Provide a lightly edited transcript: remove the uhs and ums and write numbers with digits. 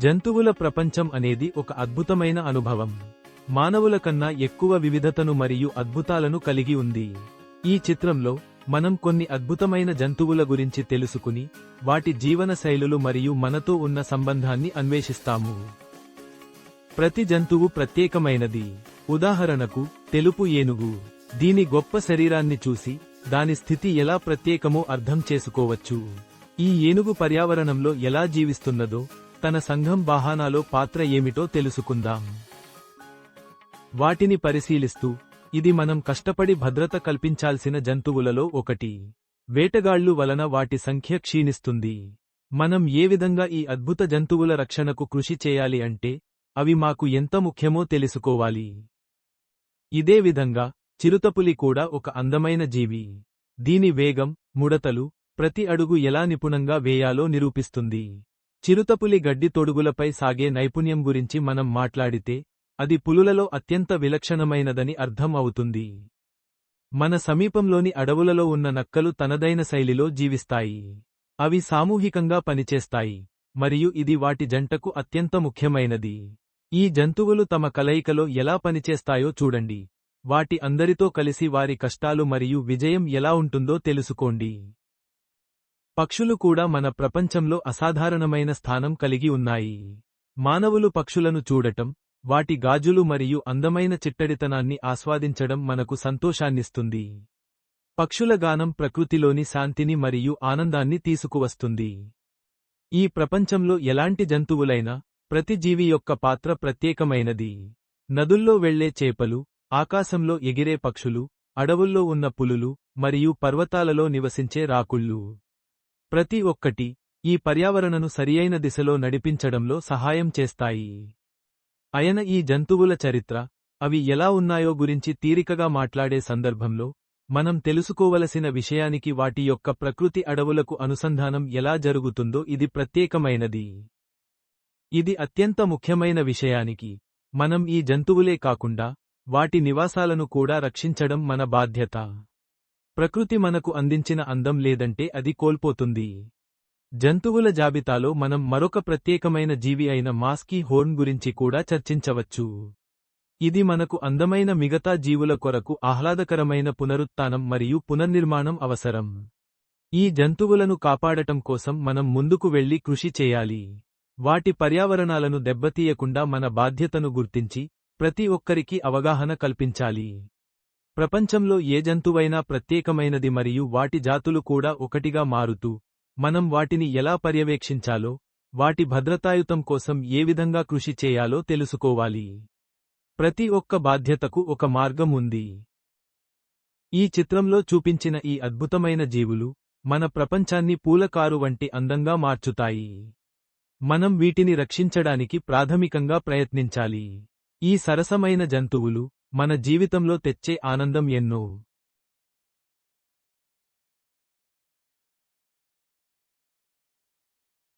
జంతువుల ప్రపంచం అనేది ఒక అద్భుతమైన అనుభవం. మానవుల కన్నా ఎక్కువ వివిధతను మరియు అద్భుతాలను కలిగి ఉంది. ఈ చిత్రంలో మనం కొన్ని అద్భుతమైన జంతువుల గురించి తెలుసుకుని, వాటి జీవన శైలులు మరియు మనతో ఉన్న సంబంధాన్ని అన్వేషిస్తాము. ప్రతి జంతువు ప్రత్యేకమైనది. ఉదాహరణకు, తెలుపు ఏనుగు. దీని గొప్ప శరీరాన్ని చూసి, దాని స్థితి ఎలా ప్రత్యేకమో అర్థం చేసుకోవచ్చు. ఈ ఏనుగు పర్యావరణంలో ఎలా జీవిస్తున్నదో, తన సంఘం బాహానాలో పాత్ర ఏమిటో తెలుసుకుందాం. వాటిని పరిశీలిస్తూ, ఇది మనం కష్టపడి భద్రత కల్పించాల్సిన జంతువులలో ఒకటి. వేటగాళ్లు వలన వాటి సంఖ్య క్షీణిస్తుంది. మనం ఏ విధంగా ఈ అద్భుత జంతువుల రక్షణకు కృషి చేయాలి అంటే, అవి మాకు ఎంత ముఖ్యమో తెలుసుకోవాలి. ఇదే విధంగా, చిరుతపులి కూడా ఒక అందమైన జీవి. దీని వేగం, ముడతలు, ప్రతి అడుగు ఎలా నిపుణంగా వేయాలో నిరూపిస్తుంది. చిరుతపులి గడ్డి తొడుగులపై సాగే నైపుణ్యం గురించి మనం మాట్లాడితే, అది పులులలో అత్యంత విలక్షణమైనదని అర్థం అవుతుంది. మన సమీపంలోని అడవులలో ఉన్న నక్కలు తనదైన శైలిలో జీవిస్తాయి. అవి సామూహికంగా పనిచేస్తాయి, మరియు ఇది వాటి జంటకు అత్యంత ముఖ్యమైనది. ఈ జంతువులు తమ కలయికలో ఎలా పనిచేస్తాయో చూడండి. వాటి అందరితో కలిసి వారి కష్టాలు మరియు విజయం ఎలా ఉంటుందో తెలుసుకోండి. పక్షులు కూడా మన ప్రపంచంలో అసాధారణమైన స్థానం కలిగి ఉన్నాయి. మానవులు పక్షులను చూడటం, వాటి గాజులు మరియు అందమైన చిట్టడితనాన్ని ఆస్వాదించడం మనకు సంతోషాన్నిస్తుంది. పక్షుల గానం ప్రకృతిలోని శాంతిని మరియు ఆనందాన్ని తీసుకువస్తుంది. ఈ ప్రపంచంలో ఎలాంటి జంతువులైనా, ప్రతి జీవి యొక్క పాత్ర ప్రత్యేకమైనది. నదుల్లో వెళ్లే చేపలు, ఆకాశంలో ఎగిరే పక్షులు, అడవుల్లో ఉన్న పులులు, మరియు పర్వతాలలో నివసించే రాకుళ్ళు. ప్రతి ఒక్కటి ఈ పర్యావరణను సరియైన దిశలో నడిపించడంలో సహాయం చేస్తాయి. అయన ఈ జంతువుల చరిత్ర, అవి ఎలా ఉన్నాయో గురించి తీరికగా మాట్లాడే సందర్భంలో, మనం తెలుసుకోవలసిన విషయానికి వాటి యొక్క ప్రకృతి అడవులకు అనుసంధానం ఎలా జరుగుతుందో ఇది ప్రత్యేకమైనది. ఇది అత్యంత ముఖ్యమైన విషయానికి, మనం ఈ జంతువులే కాకుండా, వాటి నివాసాలను కూడా రక్షించడం మన బాధ్యత. ప్రకృతి మనకు అందించిన అందం లేదంటే అది కోల్పోతుంది. జంతువుల జాబితాలో మనం మరొక ప్రత్యేకమైన జీవి అయిన మాస్కీ హోర్న్ గురించి కూడా చర్చించవచ్చు. ఇది మనకు అందమైన మిగతా జీవుల కొరకు ఆహ్లాదకరమైన పునరుత్థానం మరియు పునర్నిర్మాణం అవసరం. ఈ జంతువులను కాపాడటం కోసం మనం ముందుకు వెళ్లి కృషి చేయాలి. వాటి పర్యావరణాలను దెబ్బతీయకుండా మన బాధ్యతను గుర్తించి, ప్రతి ఒక్కరికి అవగాహన కల్పించాలి. ప్రపంచంలో ఏ జంతువైనా ప్రత్యేకమైనది మరియు వాటి జాతులు కూడా ఒకటిగా మారుతూ, మనం వాటిని ఎలా పర్యవేక్షించాలో, వాటి భద్రతాయుతం కోసం ఏ విధంగా కృషి చేయాలో తెలుసుకోవాలి. ప్రతి ఒక్క బాధ్యతకు ఒక మార్గం ఉంది. ఈ చిత్రంలో చూపించిన ఈ అద్భుతమైన జీవులు, మన ప్రపంచాన్ని పూలకారు వంటి అందంగా మార్చుతాయి. మనం వీటిని రక్షించడానికి ప్రాథమికంగా ప్రయత్నించాలి. ఈ సరసమైన జంతువులు మన జీవితంలో తెచ్చే ఆనందం ఎన్నో.